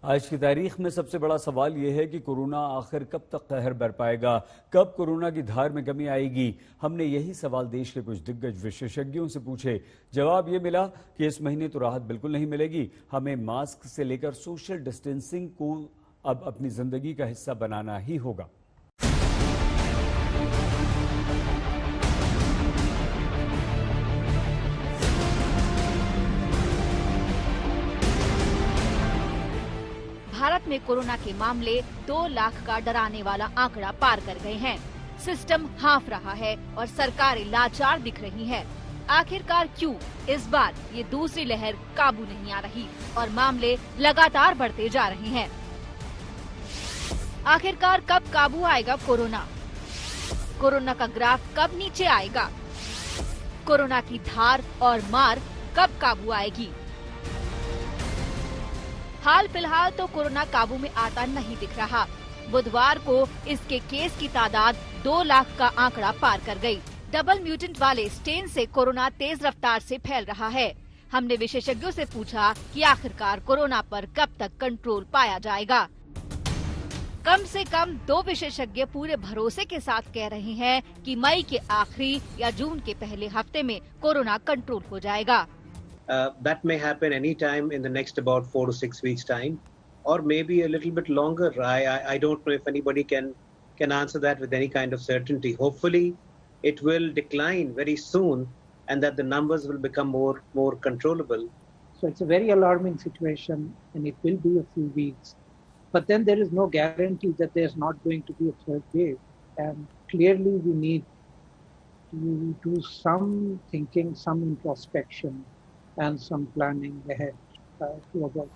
आज की तारीख में सबसे बड़ा सवाल यह है कि कोरोना आखिर कब तक कहर बरपाएगा, कब कोरोना की धार में कमी आएगी। हमने यही सवाल देश के कुछ दिग्गज विशेषज्ञों से पूछे। जवाब ये मिला कि इस महीने तो राहत बिल्कुल नहीं मिलेगी। हमें मास्क से लेकर सोशल डिस्टेंसिंग को अब अपनी जिंदगी का हिस्सा बनाना ही होगा। भारत में कोरोना के मामले 2 लाख का डराने वाला आंकड़ा पार कर गए हैं। सिस्टम हाँफ रहा है और सरकारें लाचार दिख रही हैं। आखिरकार क्यों इस बार ये दूसरी लहर काबू नहीं आ रही और मामले लगातार बढ़ते जा रहे हैं? आखिरकार कब काबू आएगा कोरोना? कोरोना का ग्राफ कब नीचे आएगा? कोरोना की धार और मार कब काबू आएगी? हाल फिलहाल तो कोरोना काबू में आता नहीं दिख रहा। बुधवार को इसके केस की तादाद 2 लाख का आंकड़ा पार कर गई। डबल म्यूटेंट वाले स्ट्रेन से कोरोना तेज रफ्तार से फैल रहा है। हमने विशेषज्ञों से पूछा कि आखिरकार कोरोना पर कब तक कंट्रोल पाया जाएगा। कम से कम 2 विशेषज्ञ पूरे भरोसे के साथ कह रहे हैं कि मई के आखिरी या जून के पहले हफ्ते में कोरोना कंट्रोल हो जाएगा। That may happen any time in the next about 4 to 6 weeks time, or maybe a little bit longer. I don't know if anybody can answer that with any kind of certainty. Hopefully, it will decline very soon, and that the numbers will become more controllable. So it's a very alarming situation, and it will be a few weeks. But then there is no guarantee that there's not going to be a third wave, and clearly we need to do some thinking, some introspection, and some planning ahead to avoid.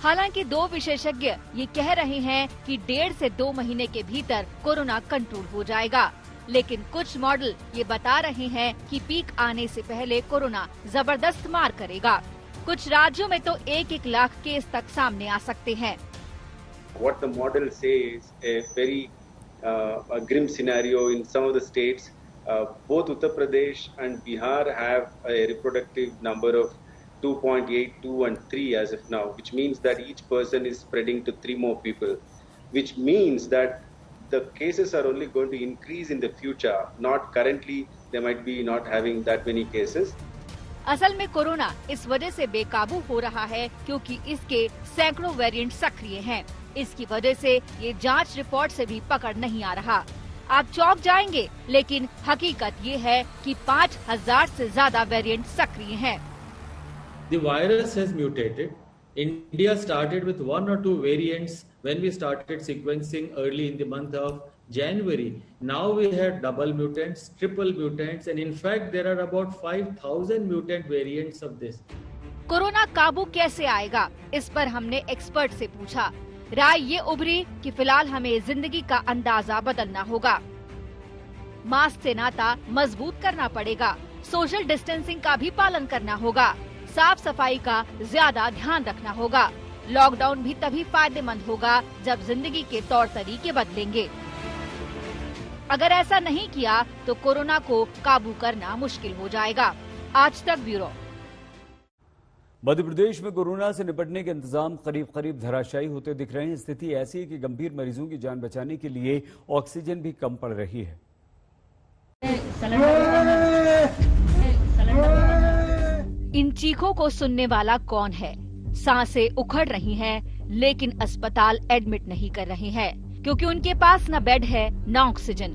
हालांकि 2 विशेषज्ञ ये कह रहे हैं कि 1.5 से 2 महीने के भीतर कोरोना कंट्रोल हो जाएगा, लेकिन कुछ मॉडल ये बता रहे हैं कि पीक आने से पहले कोरोना जबरदस्त मार करेगा। कुछ राज्यों में तो 1-1 लाख केस तक सामने आ सकते हैं। What the model says a very grim scenario in some of the states. Both Uttar Pradesh and Bihar have a reproductive number of 2.8, 2 and 3 as of now, which means that each person is spreading to 3 more people, which means that the cases are only going to increase in the future, not currently they might be not having that many cases. असल में corona इस वजह से बेकाबू हो रहा है क्योंकि इसके सैकड़ों वेरिएंट सक्रिय हैं। इसकी वजह से ये जांच रिपोर्ट से भी पकड़ नहीं आ रहा। आप चौंक जाएंगे, लेकिन हकीकत ये है कि 5000 से ज्यादा वेरिएंट सक्रिय हैं। The virus has mutated. India started with 1 or 2 variants when we started sequencing early in the month of January. Now we have double mutants, triple mutants, and in fact there are about 5000 mutant variants of this. Corona काबू कैसे आएगा, इस पर हमने expert से पूछा। राय ये उभरी कि फिलहाल हमें जिंदगी का अंदाजा बदलना होगा। मास्क से नाता मजबूत करना पड़ेगा, सोशल डिस्टेंसिंग का भी पालन करना होगा, साफ सफाई का ज्यादा ध्यान रखना होगा। लॉकडाउन भी तभी फायदेमंद होगा जब जिंदगी के तौर तरीके बदलेंगे। अगर ऐसा नहीं किया तो कोरोना को काबू करना मुश्किल हो जाएगा। आज तक ब्यूरो। मध्य प्रदेश में कोरोना से निपटने के इंतजाम करीब धराशायी होते दिख रहे हैं। स्थिति ऐसी है कि गंभीर मरीजों की जान बचाने के लिए ऑक्सीजन भी कम पड़ रही है। इन चीखों को सुनने वाला कौन है? सांसें उखड़ रही हैं, लेकिन अस्पताल एडमिट नहीं कर रहे हैं क्योंकि उनके पास न बेड है न ऑक्सीजन।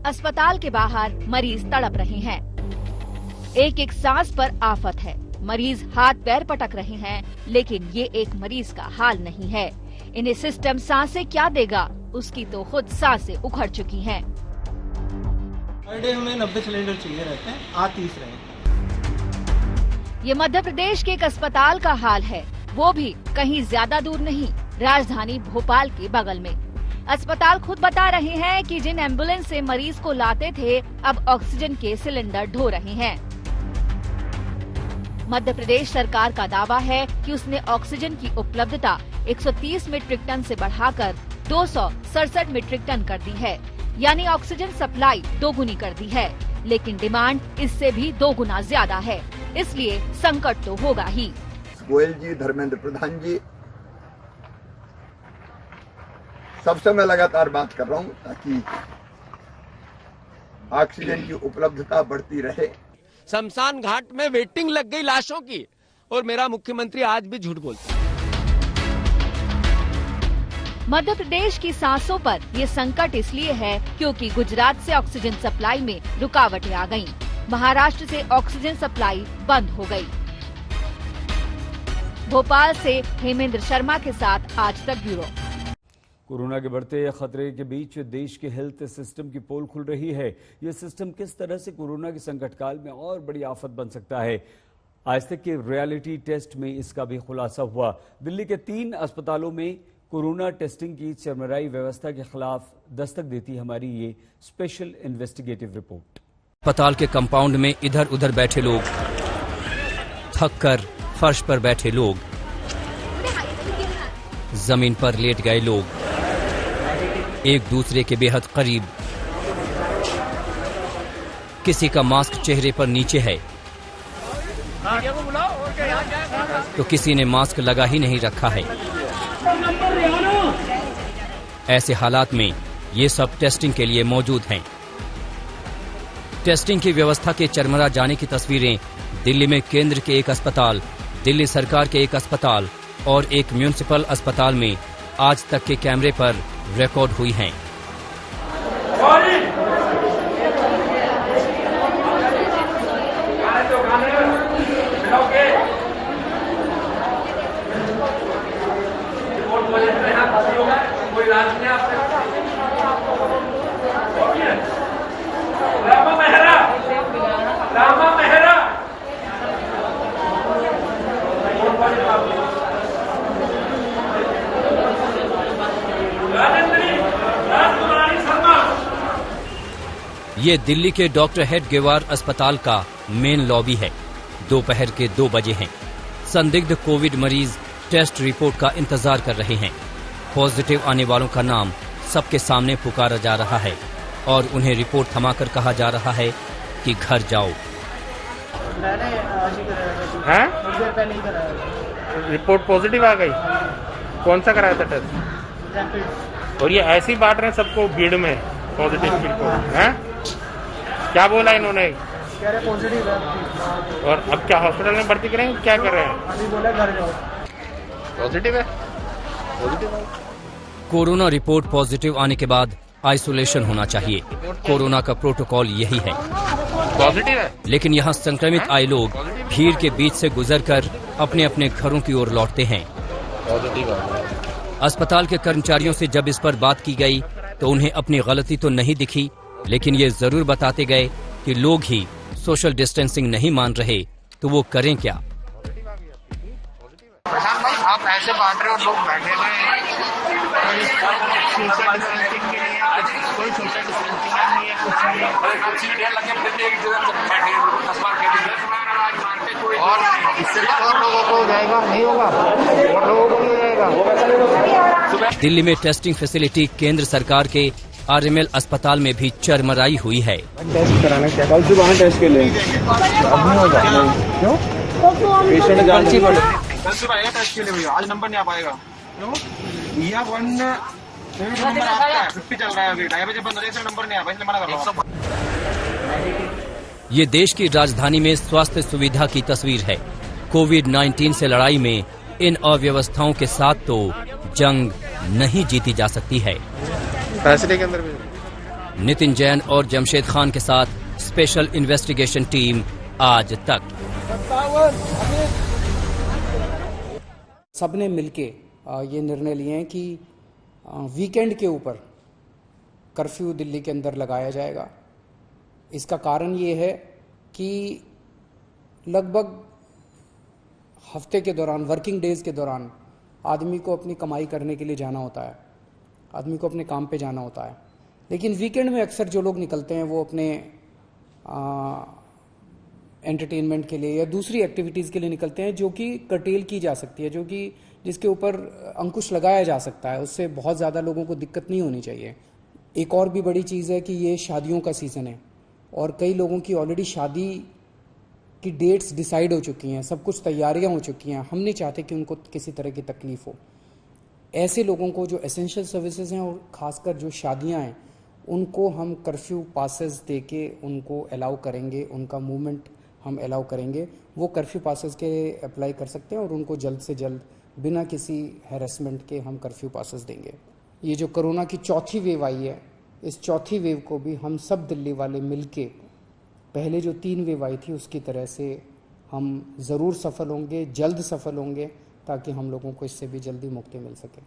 अस्पताल के बाहर मरीज तड़प रहे हैं। एक सांस पर आफत है। मरीज हाथ पैर पटक रहे हैं, लेकिन ये एक मरीज का हाल नहीं है। इन्हें सिस्टम सांसें क्या देगा, उसकी तो खुद सांसें उखड़ चुकी हैं। पर डे हमें 90 सिलेंडर चाहिए रहते हैं, आ 30 रहे। ये मध्य प्रदेश के एक अस्पताल का हाल है, वो भी कहीं ज्यादा दूर नहीं, राजधानी भोपाल के बगल में। अस्पताल खुद बता रहे हैं कि जिन एम्बुलेंस से मरीज को लाते थे, अब ऑक्सीजन के सिलेंडर ढो रहे हैं। मध्य प्रदेश सरकार का दावा है कि उसने ऑक्सीजन की उपलब्धता 130 मीट्रिक टन से बढ़ाकर 267 मीट्रिक टन कर दी है, यानी ऑक्सीजन सप्लाई दोगुनी कर दी है। लेकिन डिमांड इससे भी 2 गुना ज्यादा है, इसलिए संकट तो होगा ही। गोयल जी, धर्मेंद्र प्रधान जी सबसे मैं लगातार बात कर रहा हूं ताकि ऑक्सीजन की उपलब्धता बढ़ती रहे। शमशान घाट में वेटिंग लग गई लाशों की, और मेरा मुख्यमंत्री आज भी झूठ बोलता है। मध्य प्रदेश की सांसों पर ये संकट इसलिए है क्योंकि गुजरात से ऑक्सीजन सप्लाई में रुकावटें आ गईं। महाराष्ट्र से ऑक्सीजन सप्लाई बंद हो गई। भोपाल से हेमेंद्र शर्मा के साथ आज तक ब्यूरो। कोरोना के बढ़ते खतरे के बीच देश के हेल्थ सिस्टम की पोल खुल रही है। ये सिस्टम किस तरह से कोरोना के संकट काल में और बड़ी आफत बन सकता है, आज तक के रियलिटी टेस्ट में इसका भी खुलासा हुआ। दिल्ली के 3 अस्पतालों में कोरोना टेस्टिंग की चरमराई व्यवस्था के खिलाफ दस्तक देती हमारी ये स्पेशल इन्वेस्टिगेटिव रिपोर्ट। अस्पताल के कंपाउंड में इधर उधर बैठे लोग, थक कर फर्श पर बैठे लोग, जमीन पर लेट गए लोग, एक दूसरे के बेहद करीब, किसी का मास्क चेहरे पर नीचे है तो किसी ने मास्क लगा ही नहीं रखा है। ऐसे हालात में ये सब टेस्टिंग के लिए मौजूद हैं। टेस्टिंग की व्यवस्था के चरमरा जाने की तस्वीरें दिल्ली में केंद्र के एक अस्पताल, दिल्ली सरकार के एक अस्पताल और एक म्यूनिसिपल अस्पताल में आज तक के कैमरे पर रिकॉर्ड हुई हैं। ये दिल्ली के डॉक्टर हेडगेवार अस्पताल का मेन लॉबी है। दोपहर के 2 बजे हैं। संदिग्ध कोविड मरीज टेस्ट रिपोर्ट का इंतजार कर रहे हैं। पॉजिटिव आने वालों का नाम सबके सामने पुकारा जा रहा है और उन्हें रिपोर्ट थमाकर कहा जा रहा है कि घर जाओ। रिपोर्ट पॉजिटिव आ गई। कौन सा कराया था टेस्ट? और ये ऐसी बांट रहे हैं सबको भीड़ में पॉजिटिव रिपोर्ट है। क्या बोला इन्होंने? कह रहे पॉजिटिव है। और अब क्या हॉस्पिटल में भर्ती करेंगे? क्या कर रहे हैं? अभी बोला घर जाओ। पॉजिटिव है। कोरोना रिपोर्ट पॉजिटिव आने के बाद आइसोलेशन होना चाहिए। कोरोना का प्रोटोकॉल यही है। पॉजिटिव है। लेकिन यहाँ संक्रमित आए लोग भीड़ के बीच से गुजरकर अपने अपने घरों की ओर लौटते हैं। अस्पताल के कर्मचारियों से जब इस पर बात की गई तो उन्हें अपनी गलती तो नहीं दिखी, लेकिन ये जरूर बताते गए कि लोग ही सोशल डिस्टेंसिंग नहीं मान रहे तो वो करें क्या। प्रशांत भाई, आप ऐसे बांट रहे हो, लोग बैठे हुए हैं, सोशल डिस्टेंसिंग के लिए कोई सोशल डिस्टेंसिंग नहीं है, कुछ नहीं है। और इससे और लोगों को जाएगा नहीं होगा, और लोगों को नहीं जाएगा। दिल्ली में टेस्टिंग फैसिलिटी केंद्र सरकार के आरएमएल अस्पताल में भी चरमराई हुई है। टेस्ट कराना क्या? कल सुबह टेस्ट के लिए अब नहीं होगा। क्यों? पेशेंट जान सी पड़े। कल सुबह आएगा टेस्ट के लिए भैया, आज नंबर नहीं आ पाएगा। क्यों? यह 1 नंबर आपका है, 50 चल रहा है अभी, 2:30 बजे बंद हो जाएगा, नंबर नहीं आ पाएगा, इसलिए मना कर रहा हूं। ये देश की राजधानी में स्वास्थ्य सुविधा की तस्वीर है। कोविड-19 से लड़ाई में इन अव्यवस्थाओं के साथ तो जंग नहीं जीती जा सकती है। फैसिलिटी के अंदर भी नितिन जैन और जमशेद खान के साथ स्पेशल इन्वेस्टिगेशन टीम आज तक। सबने मिलके ये निर्णय लिए हैं कि वीकेंड के ऊपर कर्फ्यू दिल्ली के अंदर लगाया जाएगा। इसका कारण ये है कि लगभग हफ्ते के दौरान, वर्किंग डेज के दौरान आदमी को अपनी कमाई करने के लिए जाना होता है, आदमी को अपने काम पे जाना होता है। लेकिन वीकेंड में अक्सर जो लोग निकलते हैं वो अपने एंटरटेनमेंट के लिए या दूसरी एक्टिविटीज़ के लिए निकलते हैं, जो कि कर्टेल की जा सकती है, जो कि जिसके ऊपर अंकुश लगाया जा सकता है। उससे बहुत ज़्यादा लोगों को दिक्कत नहीं होनी चाहिए। एक और भी बड़ी चीज़ है कि ये शादियों का सीज़न है और कई लोगों की ऑलरेडी शादी की डेट्स डिसाइड हो चुकी हैं, सब कुछ तैयारियां हो चुकी हैं। हम नहीं चाहते कि उनको किसी तरह की तकलीफ हो। ऐसे लोगों को जो एसेंशियल सर्विसेज हैं और ख़ासकर जो शादियां हैं उनको हम कर्फ्यू पासेस दे के उनको अलाउ करेंगे, उनका मूवमेंट हम अलाउ करेंगे। वो कर्फ्यू पासेस के अप्लाई कर सकते हैं और उनको जल्द से जल्द बिना किसी हैरेसमेंट के हम कर्फ्यू पासेस देंगे। ये जो कोरोना की चौथी वेव आई है, इस चौथी वेव को भी हम सब दिल्ली वाले मिलके पहले जो 3 वेव आई थी उसकी तरह से हम ज़रूर सफल होंगे, जल्द सफल होंगे, ताकि हम लोगों को इससे भी जल्दी मुक्ति मिल सके।